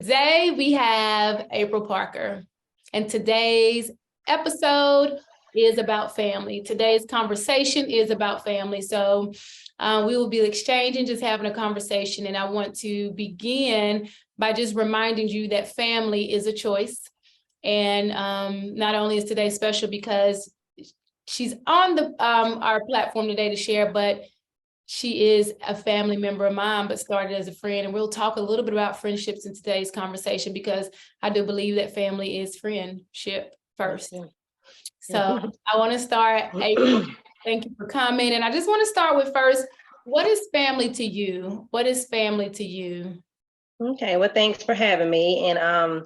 Today we have April Parker, and today's episode is about family. Today's conversation is about family. So we will be exchanging, just having a conversation. And I want to begin by just reminding you that family is a choice. And not only is today special because she's on our platform today to share, but she is a family member of mine, but started as a friend. And we'll talk a little bit about friendships in today's conversation, because I do believe that family is friendship first. So I want to start, April, thank you for coming. And I just want to start with first, what is family to you? What is family to you? Okay, well, thanks for having me. And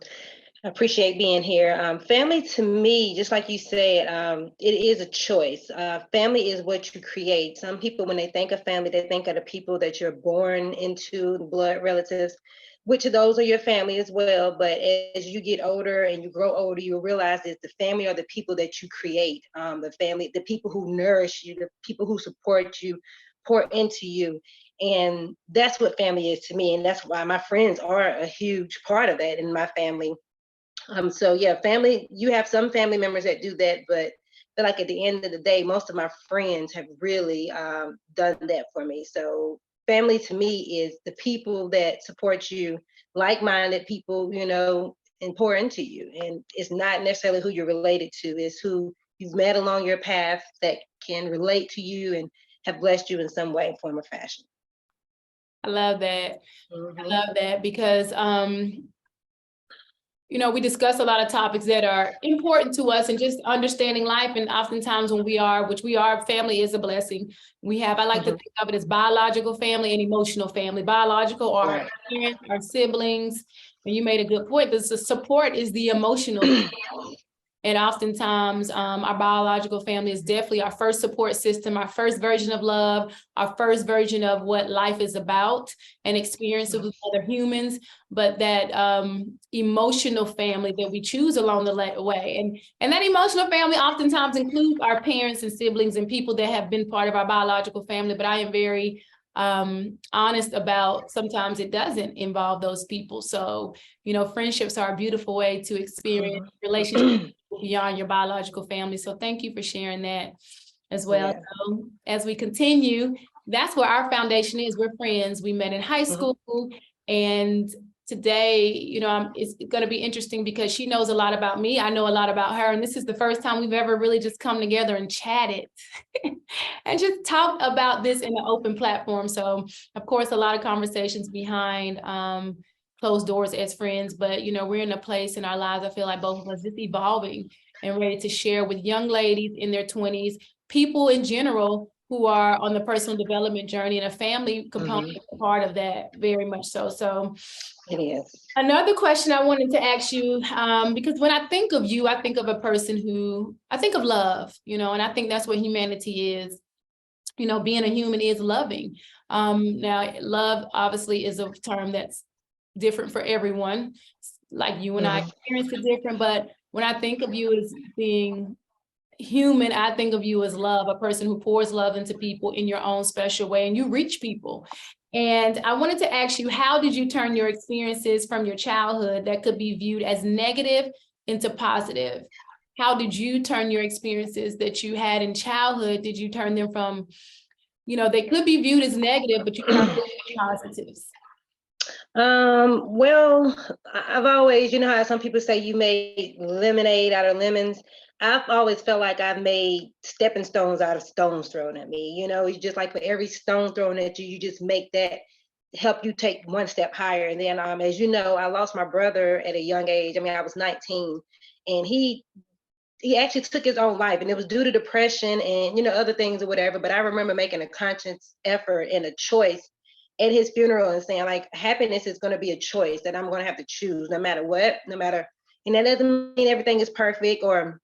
I appreciate being here. Family to me, just like you said, it is a choice. Family is what you create. Some people, when they think of family, they think of the people that you're born into, the blood relatives, which of those are your family as well. But as you get older and you grow older, you'll realize that the family are the people that you create. The family, the people who nourish you, the people who support you, pour into you. And that's what family is to me. And that's why my friends are a huge part of that in my family. So yeah, family, you have some family members that do that, but I feel like at the end of the day, most of my friends have really done that for me. So family to me is the people that support you, like-minded people, and pour into you. And it's not necessarily who you're related to, it's who you've met along your path that can relate to you and have blessed you in some way, form, or fashion. I love that. Mm-hmm. I love that because we discuss a lot of topics that are important to us and just understanding life. And oftentimes when we are, family is a blessing. I like to think of it as biological family and emotional family. Biological are our parents, our siblings. And you made a good point. The support is the emotional. And oftentimes our biological family is definitely our first support system, our first version of love, our first version of what life is about and experiences with other humans. But that emotional family that we choose along the way. And that emotional family oftentimes includes our parents and siblings and people that have been part of our biological family. But I am very honest about sometimes it doesn't involve those people. So, friendships are a beautiful way to experience relationships beyond your biological family. So thank you for sharing that as well. Yeah. So as we continue, that's where our foundation is. We're friends. We met in high school, and today, it's going to be interesting because she knows a lot about me. I know a lot about her. And this is the first time we've ever really just come together and chatted and just talked about this in an open platform. So of course, a lot of conversations behind closed doors as friends, but we're in a place in our lives, I feel like both of us just evolving and ready to share with young ladies in their 20s, people in general who are on the personal development journey, and a family component is part of that, very much so. So it is. Another question I wanted to ask you, because when I think of you, I think of a person I think of love, and I think that's what humanity is. Being a human is loving. Now, love obviously is a term that's different for everyone. Like you and I experience it different, but when I think of you as being human, I think of you as love, a person who pours love into people in your own special way, and you reach people. And I wanted to ask you, how did you turn your experiences from your childhood that could be viewed as negative into positive? How did you turn your experiences that you had in childhood? Did you turn them from, they could be viewed as negative, but you turned them into positives? Well, I've always, how some people say you made lemonade out of lemons. I've always felt like I've made stepping stones out of stones thrown at me. It's just like for every stone thrown at you, you just make that help you take one step higher. And then, as you know, I lost my brother at a young age. I mean, I was 19, and he actually took his own life, and it was due to depression and, other things or whatever. But I remember making a conscious effort and a choice at his funeral and saying, like, happiness is going to be a choice that I'm going to have to choose no matter what, and that doesn't mean everything is perfect or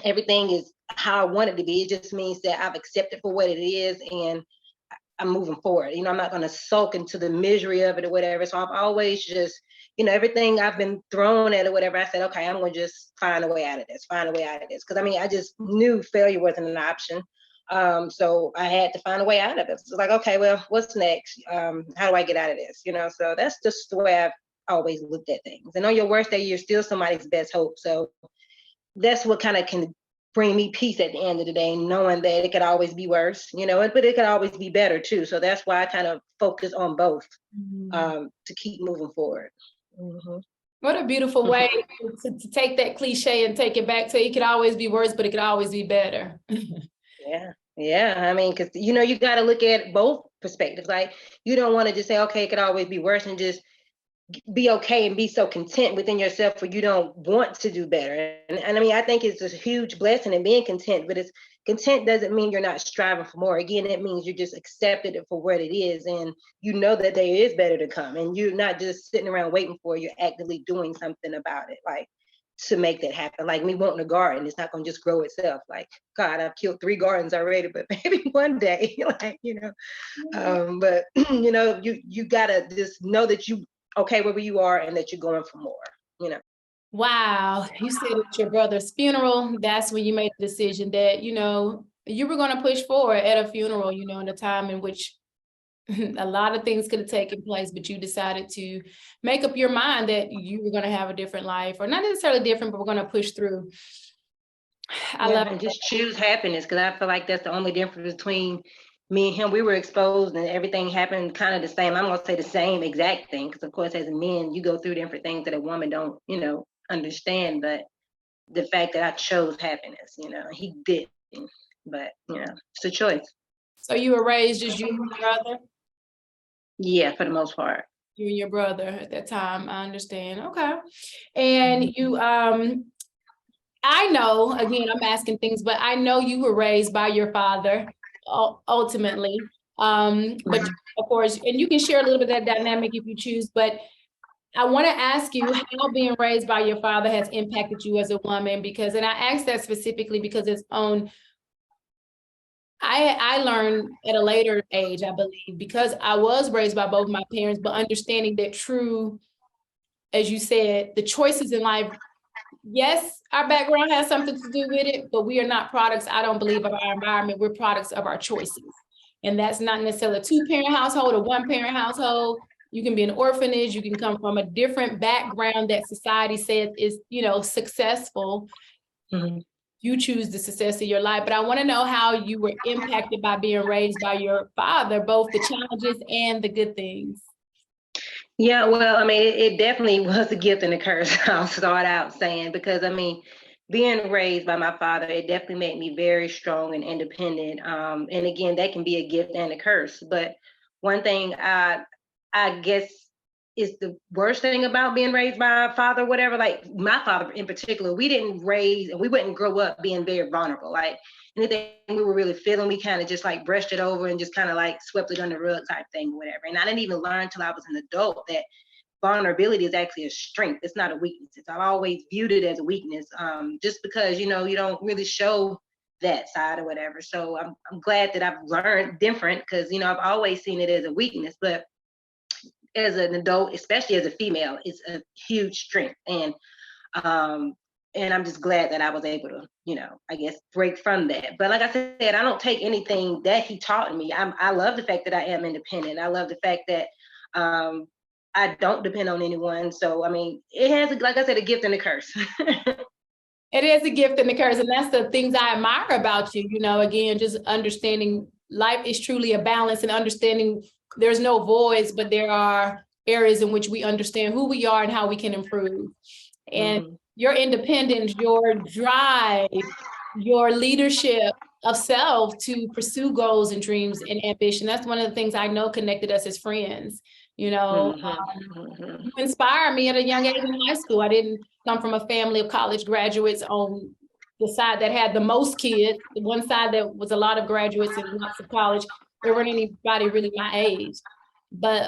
everything is how I want it to be. It just means that I've accepted for what it is and I'm moving forward. I'm not going to sulk into the misery of it or whatever. So I've always just, everything I've been thrown at or whatever, I said, okay, I'm going to just find a way out of this. Because I just knew failure wasn't an option. So I had to find a way out of it. So it's like, okay, well, what's next? How do I get out of this? So that's just the way always looked at things. And on your worst day, you're still somebody's best hope. So that's what kind of can bring me peace at the end of the day, knowing that it could always be worse, but it could always be better too. So that's why I kind of focus on both to keep moving forward. Mm-hmm. What a beautiful way to take that cliche and take it back to it could always be worse, but it could always be better. Yeah. I mean, because, you got to look at both perspectives. Like, you don't want to just say, okay, it could always be worse, and just be okay and be so content within yourself where you don't want to do better. And I mean, I think it's a huge blessing in being content, but it's content doesn't mean you're not striving for more. Again, it means you just accepted it for what it is, and you know that there is better to come, and you're not just sitting around waiting for it. You're actively doing something about it, like to make that happen. Like me wanting a garden, it's not going to just grow itself. Like, God, I've killed 3 gardens already, but maybe one day, but you gotta just know that you okay wherever you are and that you're going for more. Wow. You said at your brother's funeral, that's when you made the decision that, you were going to push forward at a funeral, in a time in which a lot of things could have taken place, but you decided to make up your mind that you were going to have a different life, or not necessarily different, but we're going to push through. I love and just choose happiness, because I feel like that's the only difference between me and him. We were exposed and everything happened kind of the same. I'm going to say the same exact thing, because of course, as men, you go through different things that a woman don't, understand. But the fact that I chose happiness, he didn't. But, it's a choice. So you were raised just you and your brother? Yeah, for the most part. You and your brother at that time. I understand. Okay. And you, I know, again, I'm asking things, but I know you were raised by your father ultimately. But of course, and you can share a little bit of that dynamic if you choose, but I want to ask you how being raised by your father has impacted you as a woman, and I asked that specifically because I learned at a later age, I believe, because I was raised by both my parents, but understanding that as you said, the choices in life, yes, our background has something to do with it, but we are not products, I don't believe, of our environment. We're products of our choices. And that's not necessarily a 2-parent household or 1-parent household. You can be an orphanage. You can come from a different background that society says is, successful. Mm-hmm. You choose the success of your life. But I want to know how you were impacted by being raised by your father, both the challenges and the good things. Yeah, well, I mean, it definitely was a gift and a curse. I'll start out saying, because I mean, being raised by my father, it definitely made me very strong and independent. And again, that can be a gift and a curse. But one thing I guess is the worst thing about being raised by a father, whatever, like my father in particular, we didn't raise and we wouldn't grow up being very vulnerable. Like anything we were really feeling, we kind of just like brushed it over and just kind of like swept it under the rug type thing, whatever. And I didn't even learn until I was an adult that vulnerability is actually a strength. It's not a weakness. I've always viewed it as a weakness, just because, you don't really show that side or whatever. So I'm glad that I've learned different, because, I've always seen it as a weakness. But as an adult, especially as a female, it's a huge strength. And I'm just glad that I was able to, I guess, break from that. But like I said, I don't take anything that he taught me. I love the fact that I am independent. I love the fact that I don't depend on anyone. So, I mean, it has, like I said, a gift and a curse. It is a gift and a curse. And that's the things I admire about you. Again, just understanding life is truly a balance, and understanding there's no voids, but there are areas in which we understand who we are and how we can improve. And your independence, your drive, your leadership of self to pursue goals and dreams and ambition. That's one of the things I know connected us as friends. You inspired me at a young age in high school. I didn't come from a family of college graduates on the side that had the most kids. The one side that was a lot of graduates and lots of college. There weren't anybody really my age. But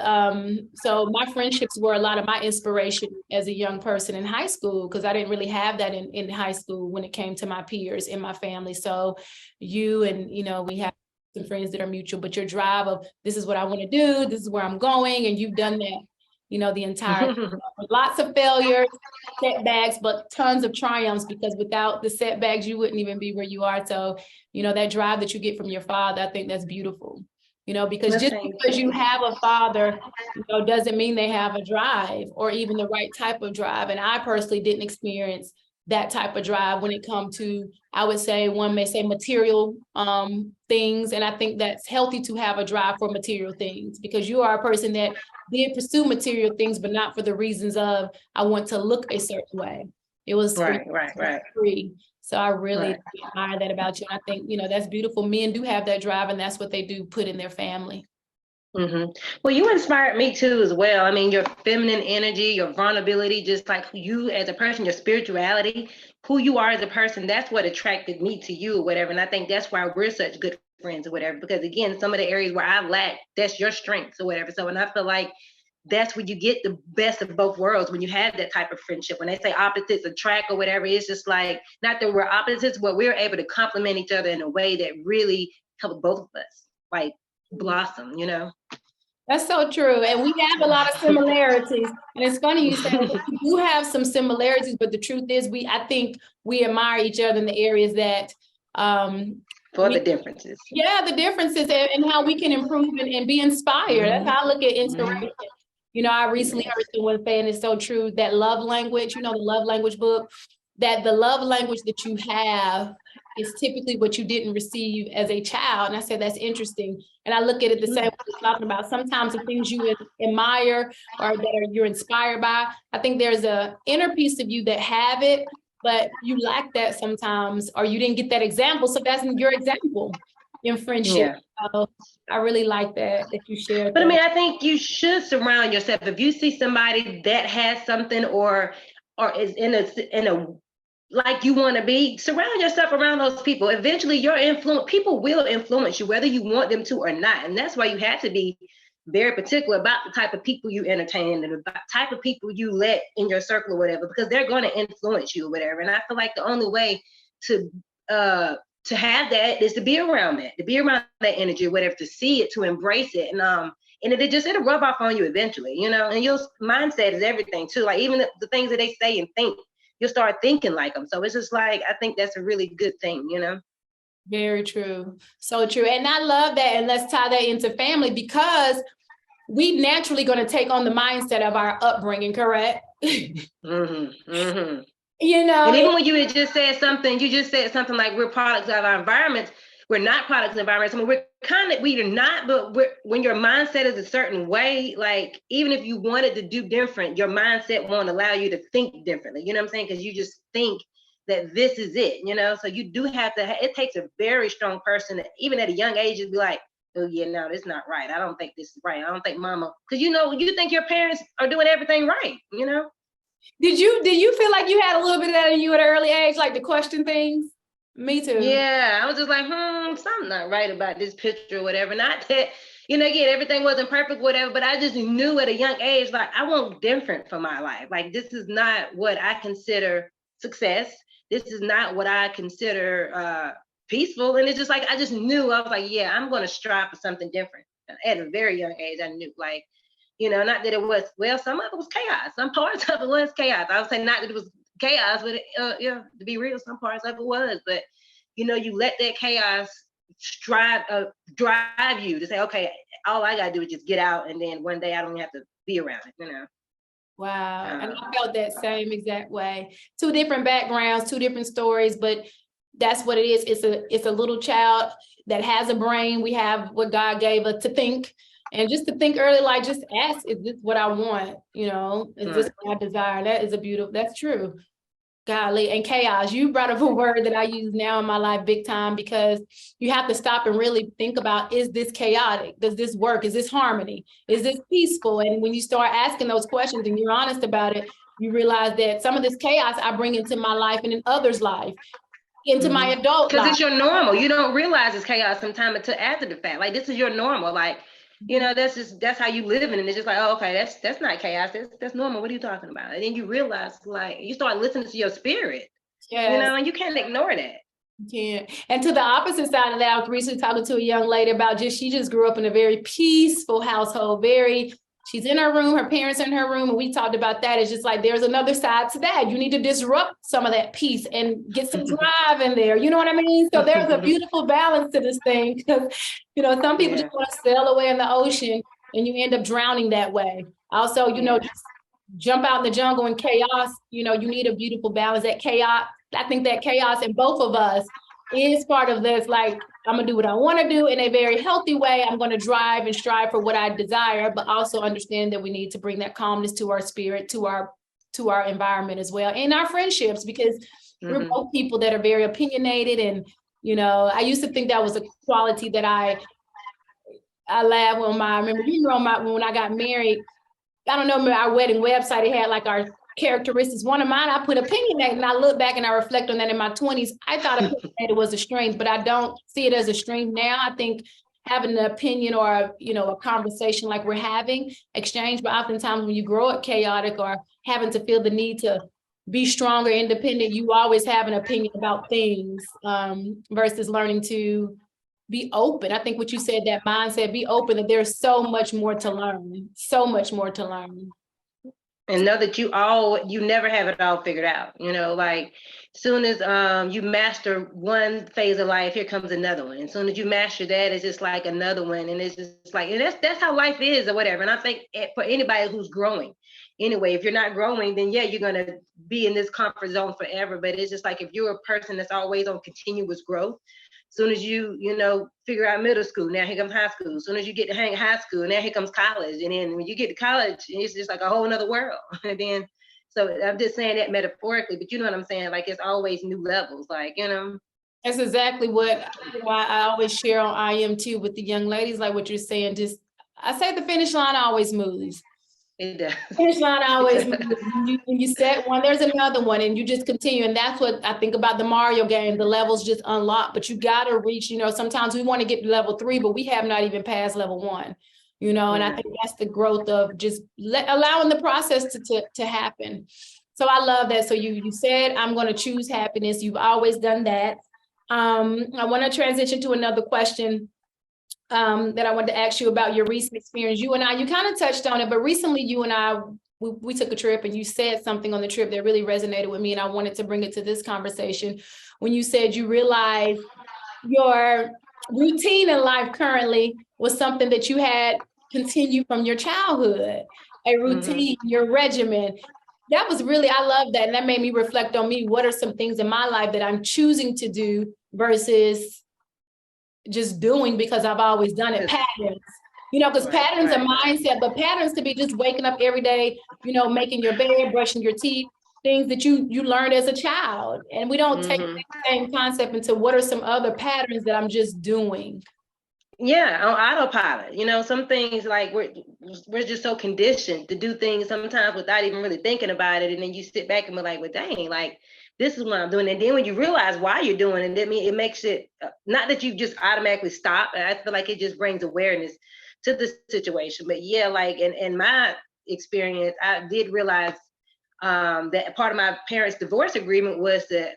so my friendships were a lot of my inspiration as a young person in high school, because I didn't really have that in high school when it came to my peers in my family. So you and, we have some friends that are mutual, but your drive of this is what I want to do, this is where I'm going, and you've done that, the entire lots of failures, setbacks, but tons of triumphs, because without the setbacks, you wouldn't even be where you are. So, that drive that you get from your father, I think that's beautiful. because just because you have a father, doesn't mean they have a drive or even the right type of drive. And I personally didn't experience that type of drive when it comes to, I would say, one may say material things. And I think that's healthy to have a drive for material things, because you are a person that did pursue material things, but not for the reasons of, I want to look a certain way. It was right. free. So I really admire that about you. And I think, that's beautiful. Men do have that drive, and that's what they do put in their family. Mm-hmm. Well, you inspired me too as well. I mean, your feminine energy, your vulnerability, just like you as a person, your spirituality, who you are as a person, that's what attracted me to you or whatever. And I think that's why we're such good friends or whatever, because again, some of the areas where I lack, that's your strengths or whatever. So, and I feel like that's where you get the best of both worlds when you have that type of friendship. When they say opposites attract or whatever, it's just like, not that we're opposites, but we're able to complement each other in a way that really helps both of us like blossom, That's so true. And we have a lot of similarities. And it's funny you say we do have some similarities, but the truth is I think we admire each other in the areas that the differences. Yeah, the differences and how we can improve and be inspired. That's how I look at inspiration. I recently heard someone say, and it's so true, that love language, the love language book, that the love language that you have is typically what you didn't receive as a child. And I said, that's interesting. And I look at it the same way we're talking about. Sometimes the things you admire or that you're inspired by, I think there's a inner piece of you that have it, but you lack that sometimes, or you didn't get that example. So that's your example in friendship. Yeah. So I really like that you shared. But I mean, I think you should surround yourself. If you see somebody that has something or is in a like you want to be, surround yourself around those people. Eventually people will influence you, whether you want them to or not. And that's why you have to be very particular about the type of people you entertain and the type of people you let in your circle or whatever, because they're going to influence you or whatever. And I feel like the only way to have that is to be around that energy or whatever, to see it, to embrace it. And it'll rub off on you eventually, and your mindset is everything too. Like even the things that they say and think, you'll start thinking like them. So it's just like, I think that's a really good thing, Very true. So true. And I love that. And let's tie that into family, because we naturally going to take on the mindset of our upbringing, correct? And even when you had just said something, like we're products of our environments. We're not products of environments. I mean, we're not, but when your mindset is a certain way, like even if you wanted to do different, your mindset won't allow you to think differently. You know what I'm saying? Because you just think that this is it, so you do have to, it takes a very strong person, even at a young age, to be like, oh yeah, no, this is not right. I don't think this is right. I don't think mama, because you think your parents are doing everything right, Did you feel like you had a little bit of that in you at an early age, like to question things? Me too. Yeah, I was just like, something not right about this picture or whatever. Not that, again, everything wasn't perfect, whatever, but I just knew at a young age, like, I want different for my life. Like, this is not what I consider success. This is not what I consider peaceful. And it's just like, I just knew, I was like, yeah, I'm going to strive for something different. At a very young age, I knew, like, not that it was, well, some of it was chaos. Some parts of it was chaos. I would say not that it was chaos, but to be real, some parts of it was. But you let that chaos drive you to say, okay, all I gotta do is just get out, and then one day I don't have to be around it. Wow. And I felt that same exact way. Two different backgrounds, two different stories, but that's what it is. It's a little child that has a brain. We have what God gave us to think. And just to think early, like, just ask, is this what I want? Is this what I desire? That's true. Golly, and chaos. You brought up a word that I use now in my life big time, because you have to stop and really think about, is this chaotic? Does this work? Is this harmony? Is this peaceful? And when you start asking those questions and you're honest about it, you realize that some of this chaos I bring into my life and in others' life, into my adult life. Because it's your normal. You don't realize it's chaos sometimes until after the fact. Like, this is your normal. Like, that's how you live in it. And it's just like, oh, okay, that's not chaos. That's normal. What are you talking about? And then you realize, like, you start listening to your spirit, and you can't ignore that. Yeah. And to the opposite side of that, I was recently talking to a young lady about she just grew up in a very peaceful household, very she's in her room, her parents are in her room, and we talked about that. It's just like, there's another side to that. You need to disrupt some of that peace and get some drive in there. You know what I mean? So there's a beautiful balance to this thing, because, some people just want to sail away in the ocean and you end up drowning that way. Also, just jump out in the jungle in chaos. You need a beautiful balance. That chaos, I think that chaos in both of us is part of this. Like, I'm gonna do what I want to do in a very healthy way. I'm going to drive and strive for what I desire, but also understand that we need to bring that calmness to our spirit, to our environment as well, and our friendships, because we're both people that are very opinionated. And I used to think that was a quality that I laugh when I remember, when I got married. I don't know, our wedding website, it had like our characteristics. One of mine, I put opinionated, and I look back and I reflect on that in my 20s. I thought opinionated was a strength, but I don't see it as a strength now. I think having an opinion or a conversation like we're having, exchange, but oftentimes when you grow up chaotic or having to feel the need to be strong or independent, you always have an opinion about things, versus learning to be open. I think what you said, that mindset, be open, that there's so much more to learn, so much more to learn. And know that you never have it all figured out. Like, soon as you master one phase of life, here comes another one. And soon as you master that, it's just like another one. And it's just like, and that's how life is, or whatever. And I think for anybody who's growing, anyway, if you're not growing, then you're gonna be in this comfort zone forever. But it's just like, if you're a person that's always on continuous growth, soon as you figure out middle school, now here comes high school. As soon as you get to hang high school, now here comes college. And then when you get to college, it's just like a whole nother world. And then, so I'm just saying that metaphorically, but you know what I'm saying? Like, it's always new levels, like, That's exactly what I always share on IM too with the young ladies, like what you're saying. Just, I say the finish line always moves. It does. Finish line always moves. When you set one, there's another one, and you just continue. And that's what I think about the Mario game. The levels just unlock, but you got to reach, sometimes we want to get to level 3, but we have not even passed level 1, and I think that's the growth of just allowing the process to happen. So I love that. So you said, I'm going to choose happiness. You've always done that. I want to transition to another question that I wanted to ask you about your recent experience. You kind of touched on it, but recently you and I, we took a trip, and you said something on the trip that really resonated with me, and I wanted to bring it to this conversation. When you said you realized your routine in life currently was something that you had continued from your childhood, a routine, your regimen. That was really, I love that. And that made me reflect on me. What are some things in my life that I'm choosing to do versus just doing because I've always done it? Patterns, because patterns are mindset, but patterns could be just waking up every day, making your bed, brushing your teeth, things that you learned as a child. And we don't take the same concept into what are some other patterns that I'm just doing. Yeah, on autopilot. Some things, like, we're just so conditioned to do things sometimes without even really thinking about it. And then you sit back and be like, well, dang, like, this is what I'm doing. And then when you realize why you're doing it, it makes it, not that you just automatically stop. I feel like it just brings awareness to the situation. But yeah, like, in my experience, I did realize that part of my parents' divorce agreement was to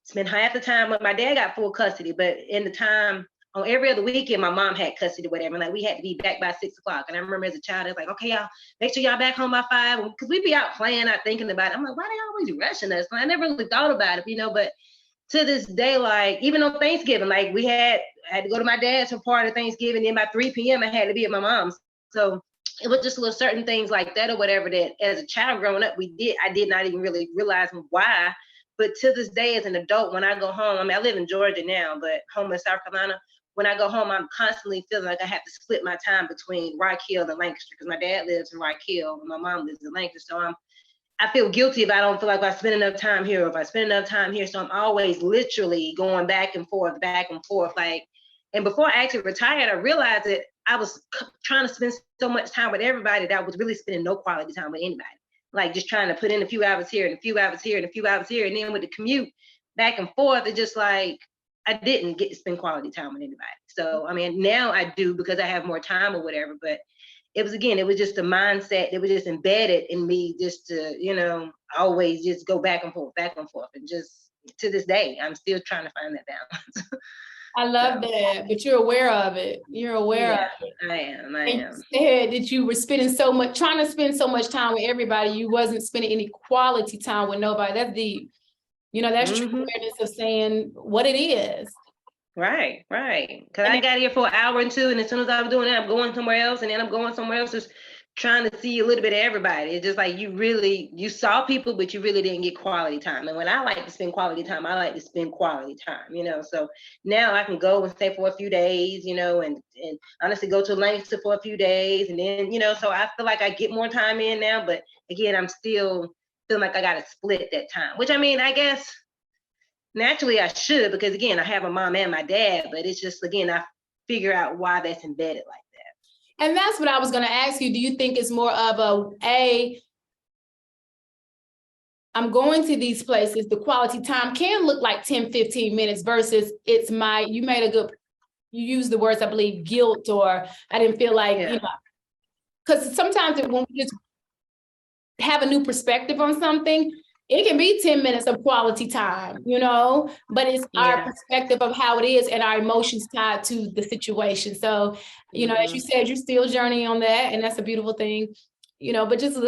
spend half the time with my dad, got full custody, but in the time on every other weekend, my mom had custody, whatever. Like, we had to be back by 6 o'clock. And I remember as a child, it's like, okay, y'all, make sure y'all back home by 5. Because we'd be out playing, not thinking about it. I'm like, why they always rushing us? And I never really thought about it, but to this day, like, even on Thanksgiving, like, I had to go to my dad's for part of Thanksgiving. Then by 3 p.m., I had to be at my mom's. So it was just little certain things like that or whatever that as a child growing up, I did not even really realize why. But to this day, as an adult, when I go home, I live in Georgia now, but home in South Carolina, when I go home, I'm constantly feeling like I have to split my time between Rock Hill and Lancaster, because my dad lives in Rock Hill and my mom lives in Lancaster. So I feel guilty if I don't feel like I spend enough time here, or if I spend enough time here. So I'm always literally going back and forth. Like, and before I actually retired, I realized that I was trying to spend so much time with everybody that I was really spending no quality time with anybody. Like, just trying to put in a few hours here and a few hours here and a few hours here. And then with the commute back and forth, it just like, I didn't get to spend quality time with anybody. So, now I do because I have more time or whatever, but it was just a mindset that was just embedded in me, just to, always just go back and forth. And just to this day, I'm still trying to find that balance. I love that, but you're aware of it. You're aware of Yeah, it. I am. I And you am. said that you were trying to spend so much time with everybody. You wasn't spending any quality time with nobody. That's deep. That's true awareness of saying what it is. Right, right. Because And I got here for an hour and two, and as soon as I was doing that, I'm going somewhere else, and then I'm going somewhere else, just trying to see a little bit of everybody. It's just like you saw people, but you really didn't get quality time. And when I like to spend quality time, I like to spend quality time, So now I can go and stay for a few days, and honestly go to lengths for a few days, and then, so I feel like I get more time in now. But again, I'm still feeling like I got to split that time, which I mean, I guess naturally I should, because again, I have a mom and my dad, but it's just, again, I figure out why that's embedded like that. And that's what I was going to ask you. Do you think it's more of I'm going to these places, the quality time can look like 10, 15 minutes versus you used the words, I believe, guilt, or I didn't feel like, because sometimes when we just have a new perspective on something, it can be 10 minutes of quality time, but it's our perspective of how it is and our emotions tied to the situation. So, as you said, you're still journeying on that, and that's a beautiful thing, but just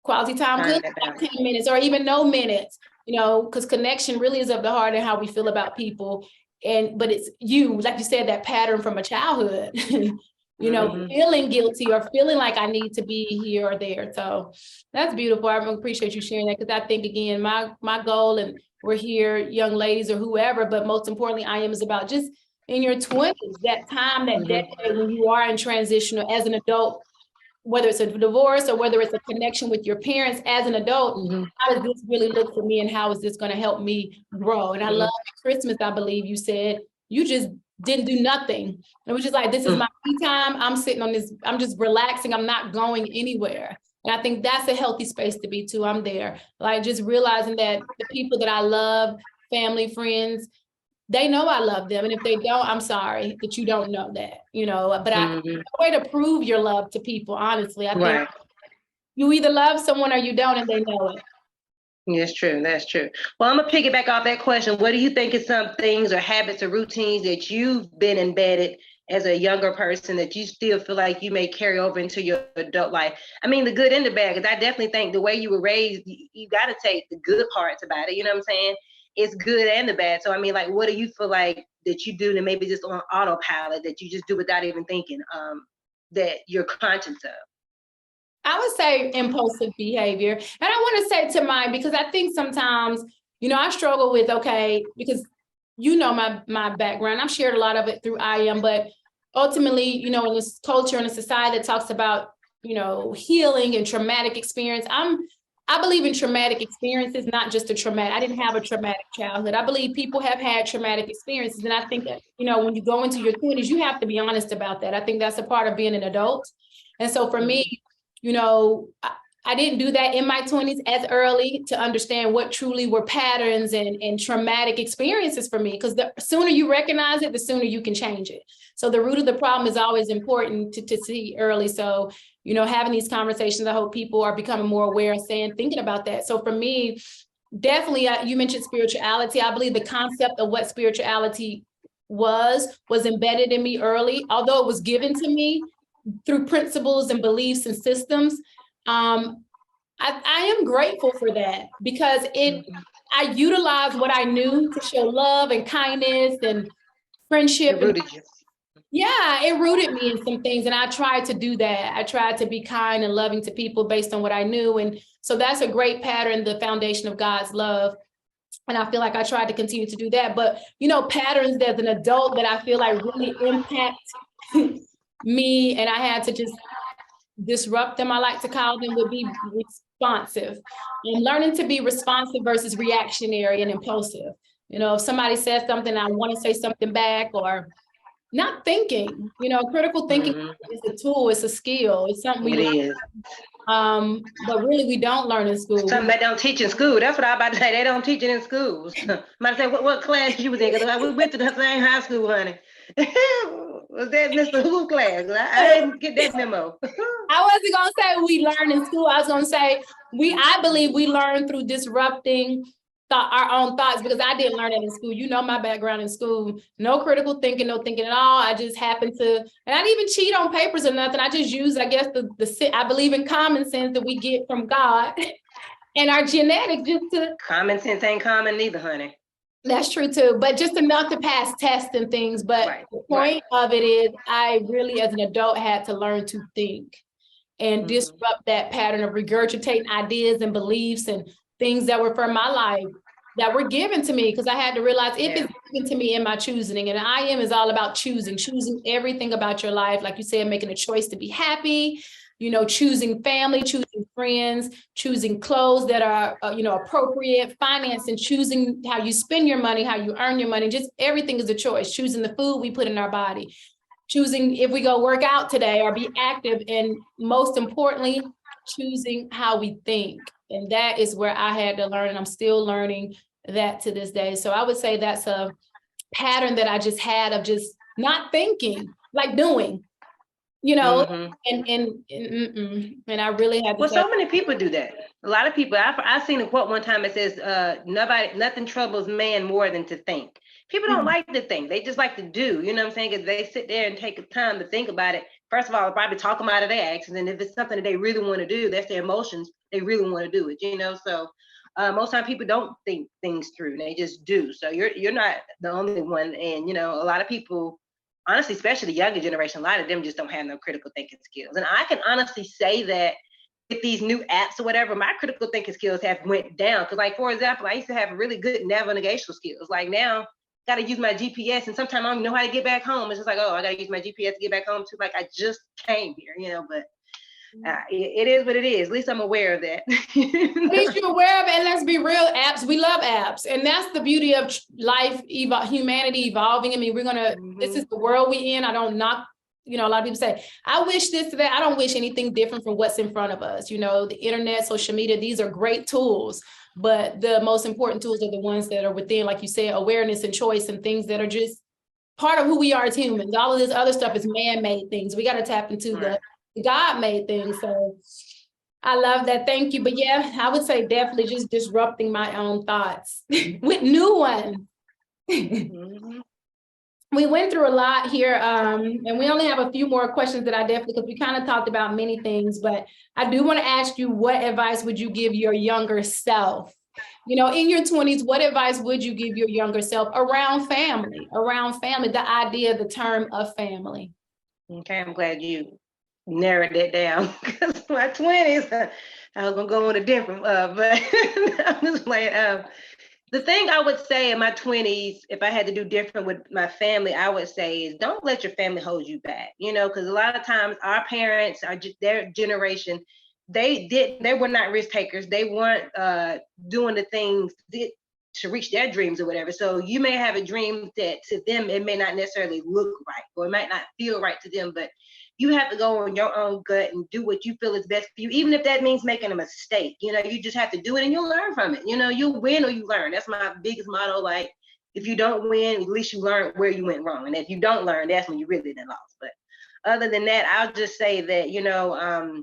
quality time could be 10 minutes or even no minutes, because connection really is of the heart and how we feel about people. But it's like you said, that pattern from a childhood, feeling guilty or feeling like I need to be here or there. So that's beautiful. I appreciate you sharing that, because I think, again, my goal, and we're here, young ladies or whoever, but most importantly, is about just in your 20s, that time, that decade when you are in transition as an adult, whether it's a divorce or whether it's a connection with your parents as an adult, how does this really look for me and how is this going to help me grow? And I love at Christmas, I believe you said, you just didn't do nothing. It was just like, this is my free time. I'm sitting on this, I'm just relaxing. I'm not going anywhere. And I think that's a healthy space to be too. I'm there. Like, just realizing that the people that I love, family, friends, they know I love them. And if they don't, I'm sorry that you don't know that, but I a way to prove your love to people, honestly. I think you either love someone or you don't, and they know it. That's true. That's true. Well, I'm going to piggyback off that question. What do you think is some things or habits or routines that you've been embedded as a younger person that you still feel like you may carry over into your adult life? I mean, the good and the bad, because I definitely think the way you were raised, you got to take the good parts about it. You know what I'm saying? It's good and the bad. So, I mean, like, what do you feel like that you do that maybe just on autopilot that you just do without even thinking, that you're conscious of? I would say impulsive behavior. And I want to say to mine, because I think sometimes, I struggle with, because my background, I've shared a lot of it through IM, but ultimately, in this culture and a society that talks about, healing and traumatic experience, I believe in traumatic experiences, not just I didn't have a traumatic childhood. I believe people have had traumatic experiences. And I think that, when you go into your 20s, you have to be honest about that. I think that's a part of being an adult. And so for me, I didn't do that in my 20s as early to understand what truly were patterns and traumatic experiences for me, because the sooner you recognize it, the sooner you can change it. So the root of the problem is always important to see early. So, having these conversations, I hope people are becoming more aware and thinking about that. So for me, definitely, you mentioned spirituality. I believe the concept of what spirituality was embedded in me early, although it was given to me through principles and beliefs and systems. I am grateful for that, because I utilized what I knew to show love and kindness and friendship. It rooted me in some things. And I tried to do that. I tried to be kind and loving to people based on what I knew. And so that's a great pattern, the foundation of God's love. And I feel like I tried to continue to do that. But, patterns as an adult that I feel like really impact me, and I had to just disrupt them, I like to call them, would be responsive. And learning to be responsive versus reactionary and impulsive. If somebody says something, I want to say something back, or not thinking. Critical thinking is a tool, it's a skill, it's something we learn. But really we don't learn in school. Something they don't teach in school. That's what I'm about to say. They don't teach it in schools. I'm about to say, what class you was in? Because we went to the same high school, honey. Was that Mr. Who class? I didn't get that memo. I wasn't gonna say we learn in school. I was gonna say I believe we learn through disrupting our own thoughts, because I didn't learn it in school. You know, my background in school, no critical thinking, no thinking at all. I just happened to, and I didn't even cheat on papers or nothing. I just used, I guess, I believe in common sense that we get from God and our genetics just to. Common sense ain't common neither, honey. That's true too, but just enough to pass tests and things. But the point of it is, I really, as an adult, had to learn to think and disrupt that pattern of regurgitating ideas and beliefs and things that were from my life that were given to me, because I had to realize if it's given to me in my choosing. And I am is all about choosing everything about your life. Like you said, making a choice to be happy, you know, choosing family, choosing friends, choosing clothes that are, you know, appropriate, finance, and choosing how you spend your money, how you earn your money. Just everything is a choice. Choosing the food we put in our body, choosing if we go work out today or be active, and most importantly, choosing how we think. And that is where I had to learn, and I'm still learning that to this day. So I would say that's a pattern that I just had of just not thinking, like doing, you know, and I really had to. Well, so many people do that. A lot of people, I've seen a quote one time, it says, nothing troubles man more than to think. People don't like to think. They just like to do, you know what I'm saying? Because they sit there and take the time to think about it. First of all, they'll probably talk them out of their actions. And if it's something that they really want to do, that's their emotions. They really want to do it, you know? So most time people don't think things through. They just do. So you're not the only one. And, you know, a lot of people, honestly, especially the younger generation, a lot of them just don't have no critical thinking skills. And I can honestly say that with these new apps or whatever, my critical thinking skills have went down. Because, like, for example, I used to have really good navigational skills. Like now, got to use my GPS, and sometimes I don't even know how to get back home. It's just like, oh, I got to use my GPS to get back home too. Like, I just came here, you know, but it is what it is. At least I'm aware of that. At least you're aware of it. And let's be real, apps, we love apps. And that's the beauty of life, humanity evolving. I mean, we're going to, this is the world we in. I don't knock, you know, a lot of people say, I wish this, that. I don't wish anything different from what's in front of us. You know, the internet, social media, these are great tools. But the most important tools are the ones that are within, like you said, awareness and choice, and things that are just part of who we are as humans. All of this other stuff is man-made things. We got to tap into the God-made things. So I love that. Thank you. But yeah, I would say definitely just disrupting my own thoughts with new ones. We went through a lot here, and we only have a few more questions that I definitely, because we kind of talked about many things, but I do want to ask you, what advice would you give your younger self? You know, in your 20s, what advice would you give your younger self around family, the idea, the term of family? Okay, I'm glad you narrowed it down, because my 20s, I was going to go on a different, but I'm just playing. The thing I would say in my 20s, if I had to do different with my family, I would say is don't let your family hold you back, you know, because a lot of times our parents, their generation, they were not risk takers. They weren't doing the things to reach their dreams or whatever. So you may have a dream that to them, it may not necessarily look right, or it might not feel right to them, but you have to go on your own gut and do what you feel is best for you, even if that means making a mistake. You know, you just have to do it and you'll learn from it. You know, you'll win or you learn. That's my biggest motto. Like, if you don't win, at least you learn where you went wrong. And if you don't learn, that's when you really done lost. But other than that, I'll just say that, you know,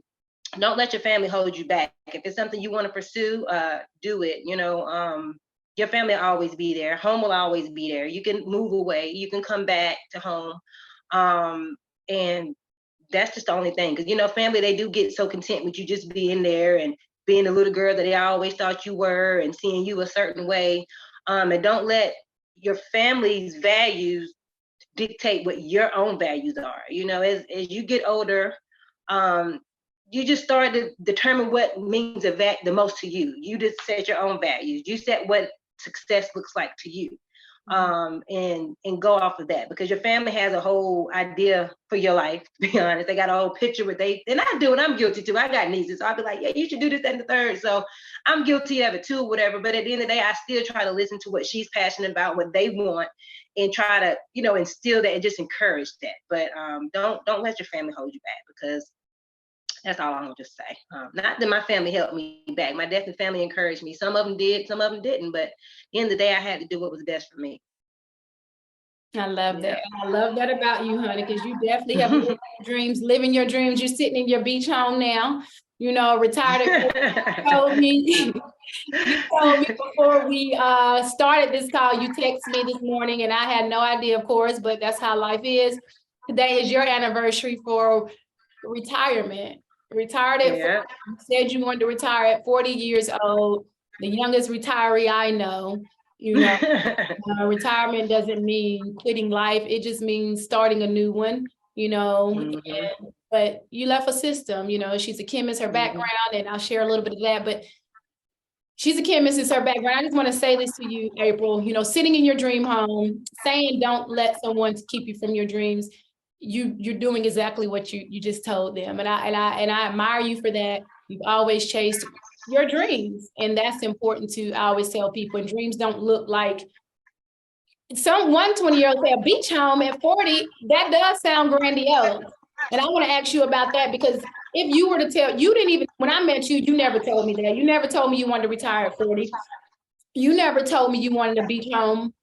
don't let your family hold you back. If it's something you want to pursue, do it. You know, your family will always be there. Home will always be there. You can move away. You can come back to home. And that's just the only thing. Because, you know, family, they do get so content with you just being there and being the little girl that they always thought you were and seeing you a certain way. And don't let your family's values dictate what your own values are. You know, as you get older, you just start to determine what means the most to you. You just set your own values. You set what success looks like to you. And go off of that, because your family has a whole idea for your life, to be honest. They got a whole picture what and I do, and I'm guilty too. I got nieces, so I'll be like, yeah, you should do this, that, and the third. So I'm guilty of it too, whatever. But at the end of the day, I still try to listen to what she's passionate about, what they want, and try to, you know, instill that and just encourage that. But don't let your family hold you back, because that's all I'm gonna just say. Not that my family helped me back. My definite family encouraged me. Some of them did, some of them didn't. But at the end of the day, I had to do what was best for me. I love that. I love that about you, honey, because you definitely have dreams, living your dreams. You're sitting in your beach home now. Retired at told me, you told me before we started this call, you texted me this morning and I had no idea, of course, but that's how life is. Today is your anniversary for retirement. Retired at 40. You said you wanted to retire at 40 years old, the youngest retiree I know. Retirement doesn't mean quitting life. It just means starting a new one, but you left a system, she's a chemist, her background, and I'll share a little bit of that, but she's a chemist, is her background. I just want to say this to you, April, sitting in your dream home, saying don't let someone keep you from your dreams. You're doing exactly what you just told them. And I admire you for that. You've always chased your dreams. And that's important to, I always tell people, and dreams don't look like some 120-year-old say a beach home at 40. That does sound grandiose. And I want to ask you about that, because if you were to tell, you didn't even, when I met you, you never told me that. You never told me you wanted to retire at 40. You never told me you wanted a beach home,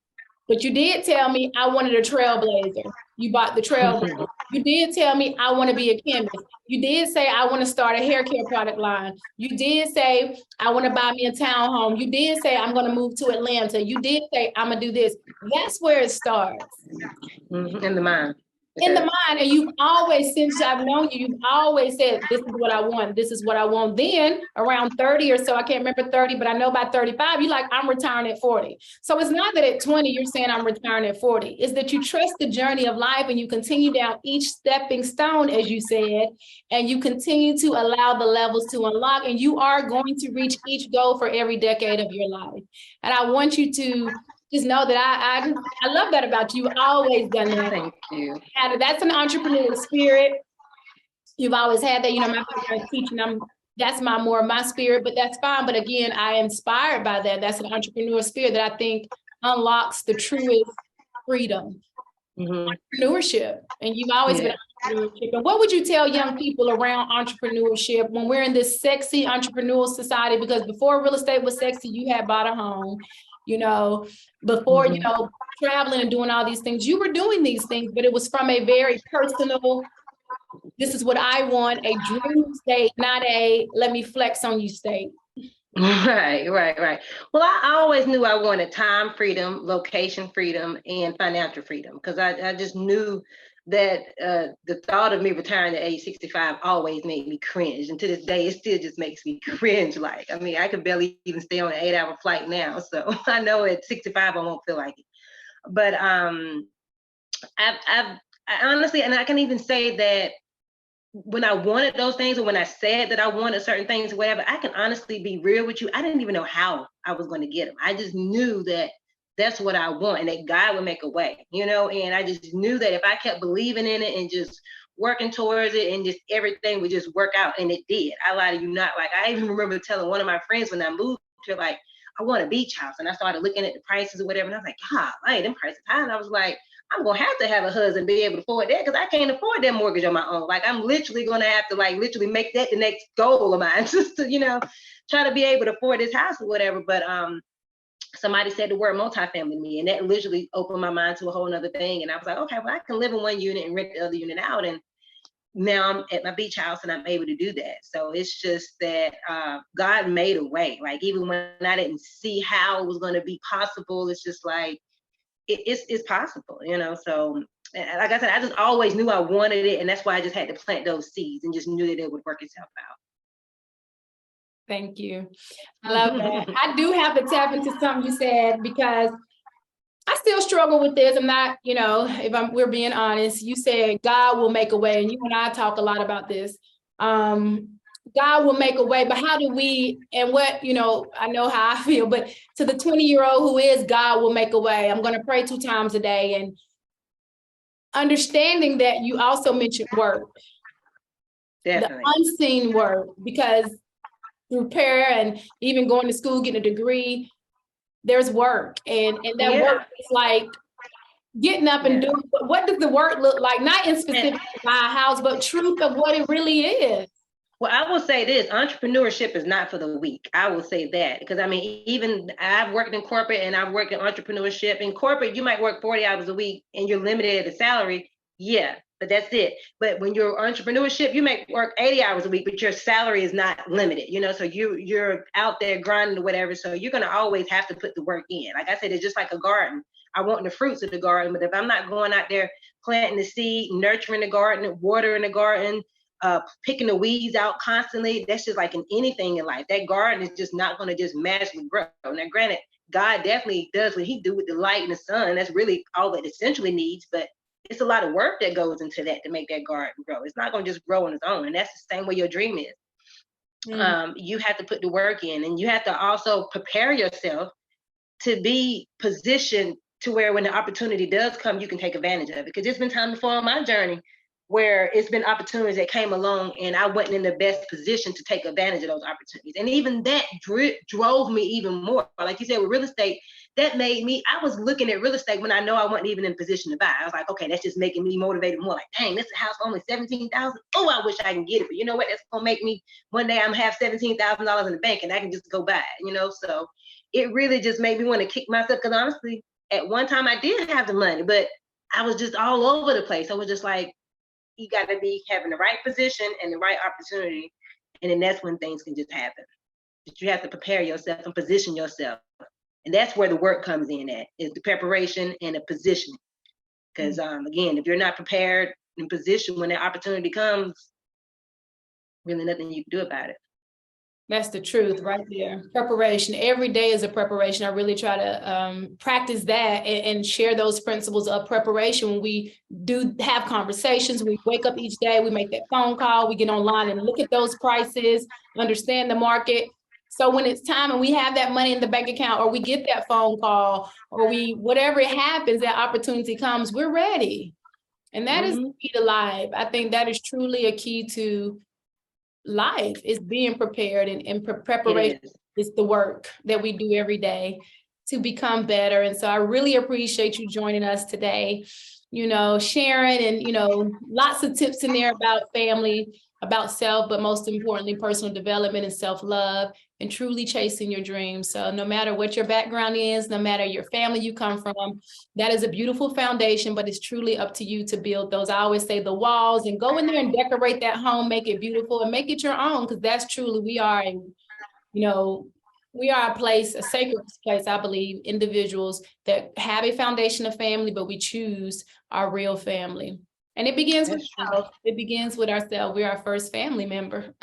but you did tell me I wanted a trailblazer. You bought the trailblazer. You did tell me I want to be a chemist. You did say I want to start a hair care product line. You did say I want to buy me a townhome. You did say I'm going to move to Atlanta. You did say I'm going to do this. That's where it starts. In the mind. In the mind, and you've always, since I've known you, you've always said, this is what I want, this is what I want. Then around 30 or so, I can't remember 30, but I know by 35, you're like, I'm retiring at 40. So it's not that at 20, you're saying I'm retiring at 40. It's that you trust the journey of life and you continue down each stepping stone, as you said, and you continue to allow the levels to unlock, and you are going to reach each goal for every decade of your life. And I want you to just know that I love that about you. You've always done that. Thank you. And that's an entrepreneurial spirit. You've always had that. My background teaching, that's more of my spirit, but that's fine. But again, I am inspired by that. That's an entrepreneurial spirit that I think unlocks the truest freedom. Entrepreneurship. And you've always been entrepreneurship. And what would you tell young people around entrepreneurship when we're in this sexy entrepreneurial society? Because before real estate was sexy, you had bought a home. Before, traveling and doing all these things, you were doing these things, but it was from a very personal, this is what I want, a dream state, not a let me flex on you state. Right. Well, I always knew I wanted time freedom, location freedom, and financial freedom, because I just knew that the thought of me retiring at age 65 always made me cringe. And to this day, it still just makes me cringe. Like, I mean, I could barely even stay on an 8-hour flight now. So I know at 65, I won't feel like it. But I honestly, and I can even say that when I wanted those things, or when I said that I wanted certain things or whatever, I can honestly be real with you. I didn't even know how I was going to get them. I just knew that that's what I want, and that God would make a way, and I just knew that if I kept believing in it and just working towards it, and just everything would just work out. And it did. I lie to you not. Like, I even remember telling one of my friends when I moved to, like, I want a beach house, and I started looking at the prices or whatever, and I was like, God, them prices high. And I was like, I'm gonna have to have a husband be able to afford that, because I can't afford that mortgage on my own. Like, I'm literally gonna have to literally make that the next goal of mine, just to try to be able to afford this house or whatever. But somebody said the word multifamily to me, and that literally opened my mind to a whole nother thing. And I was like, okay, well, I can live in one unit and rent the other unit out. And now I'm at my beach house and I'm able to do that. So it's just that God made a way. Like, even when I didn't see how it was going to be possible, it's just like, it's possible, So, like I said, I just always knew I wanted it. And that's why I just had to plant those seeds and just knew that it would work itself out. Thank you. I love that. I do have to tap into something you said, because I still struggle with this. I'm not, we're being honest. You said God will make a way, and you and I talk a lot about this. God will make a way, but how do we, and what, I know how I feel, but to the 20-year-old who is, God will make a way. I'm going to pray 2 times a day, and understanding that you also mentioned work. Definitely. The unseen work, because through prayer and even going to school, getting a degree, there's work. And that work is like getting up and doing, what does the work look like? Not in specific to buy a house, but truth of what it really is. Well, I will say this, entrepreneurship is not for the weak. I will say that, because I mean, even I've worked in corporate and I've worked in entrepreneurship. In corporate, you might work 40 hours a week and you're limited at a salary. Yeah, but that's it. But when you're entrepreneurship, you make work 80 hours a week, but your salary is not limited, so you're out there grinding or whatever. So you're going to always have to put the work in. Like I said, it's just like a garden. I want the fruits of the garden, but if I'm not going out there planting the seed, nurturing the garden, watering the garden, picking the weeds out constantly, that's just like in anything in life. That garden is just not going to just magically grow. Now, granted, God definitely does what he do with the light and the sun. That's really all it essentially needs, but it's a lot of work that goes into that to make that garden grow. It's not going to just grow on its own. And that's the same way your dream is. You have to put the work in, and you have to also prepare yourself to be positioned to where when the opportunity does come, you can take advantage of it. Because there's been times before on my journey where it's been opportunities that came along and I wasn't in the best position to take advantage of those opportunities. And even that drove me even more. Like you said, with real estate, that made me, I was looking at real estate when I know I wasn't even in position to buy. I was like, okay, that's just making me motivated more. Like, dang, this house for only $17,000. Oh, I wish I can get it. But you know what? That's going to make me, one day I'm have $17,000 in the bank and I can just go buy it, So it really just made me want to kick myself. Because honestly, at one time I did have the money, but I was just all over the place. I was just like, you got to be having the right position and the right opportunity. And then that's when things can just happen. But you have to prepare yourself and position yourself. And that's where the work comes in at, is the preparation and the positioning. Because again, if you're not prepared and positioned when that opportunity comes, really nothing you can do about it. That's the truth right there. Preparation. Every day is a preparation. I really try to practice that and share those principles of preparation. When we do have conversations, we wake up each day, we make that phone call, we get online and look at those prices, understand the market. So when it's time and we have that money in the bank account, or we get that phone call, or whatever it happens, that opportunity comes, we're ready. And that is the key to life. I think that is truly a key to life, is being prepared, and preparation is the work that we do every day to become better. And so I really appreciate you joining us today, sharing, and lots of tips in there about family, about self, but most importantly, personal development and self-love, and truly chasing your dreams. So no matter what your background is, no matter your family you come from, that is a beautiful foundation, but it's truly up to you to build those. I always say the walls, and go in there and decorate that home, make it beautiful and make it your own, because that's truly, we are a place, a sacred place, I believe, individuals that have a foundation of family, but we choose our real family. And it begins with ourselves. It begins with ourselves. We're our first family member.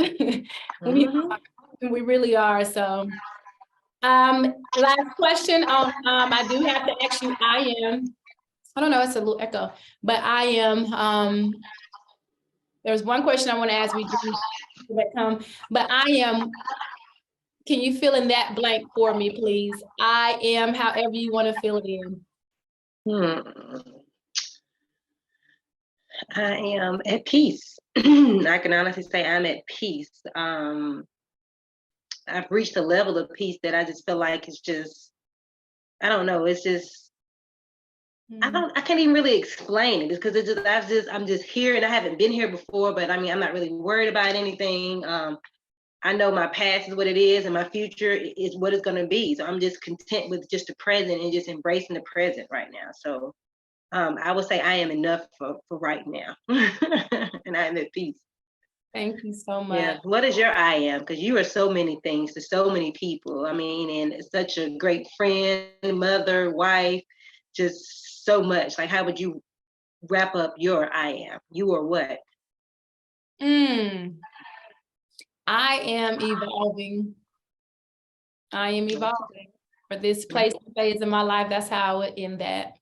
We really are. So last question. I do have to ask you, I don't know, it's a little echo, but there's one question I want to ask me that come, but can you fill in that blank for me, please? I am, however you want to fill it in. I am at peace. I can honestly say I'm at peace. I've reached a level of peace that I just feel like it's just, I don't know, it's just, I can't even really explain it, because I'm just here, and I haven't been here before, but I mean, I'm not really worried about anything. I know my past is what it is, and my future is what it's going to be. So I'm just content with just the present and just embracing the present right now. So I would say I am enough for right now. And I am at peace. Thank you so much. Yeah. What is your I am? Because you are so many things to so many people. I mean, and such a great friend, mother, wife, just so much. Like, how would you wrap up your I am? You are what? I am evolving. I am evolving for this place and phase in my life. That's how I would end that.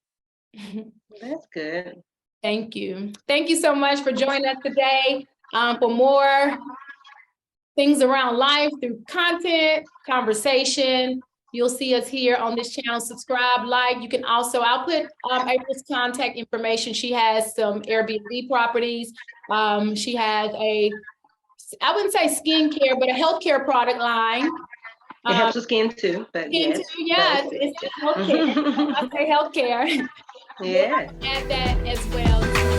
That's good. Thank you. Thank you so much for joining us today. For more things around life through content, conversation, you'll see us here on this channel. Subscribe, like. You can also, I'll put April's contact information. She has some Airbnb properties. She has I wouldn't say skincare, but a healthcare product line. It helps with skin too, but skin yes. Too, yeah, it's healthcare. I say healthcare. Yeah. We'll add that as well.